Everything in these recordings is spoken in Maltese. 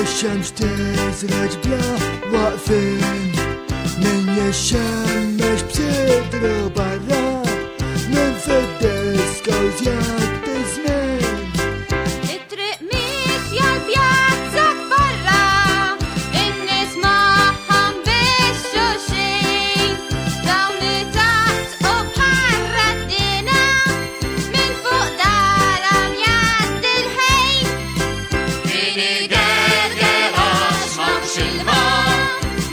الشمس تزرج بلا واقفين، من يشمش بصدره برا، من فد السكا وزيادة زمان. اطرق مشي البياتزات برا، الناس معهم بالشوشين، داون تحت وبحر ردنا، من فوق دارهم يد الهين. مين يقرقر عشمش الماء،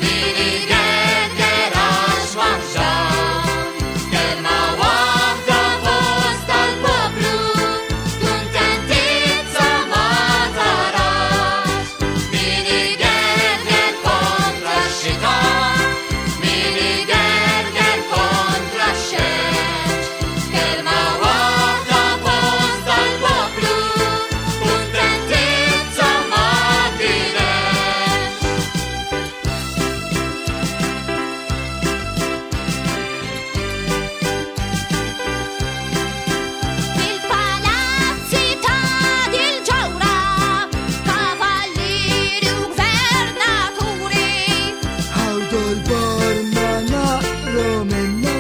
مين يقرقر عشمش جان، كلمة واحدة بوسط البابلو، كنت انت ما تراش. مين يقرقر كونترا الشيطان، مين يقرقر كونترا الشمس، كلمة واحدة بوسط البابلو، كنت انت ما تراش. Fil-palazzi ta' dil-ġawra, kavallieri u gvernaturi, Ħawdu l-bar ma naqru minna,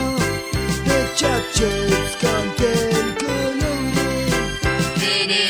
bieċaċċet skant il-kuluri. Mini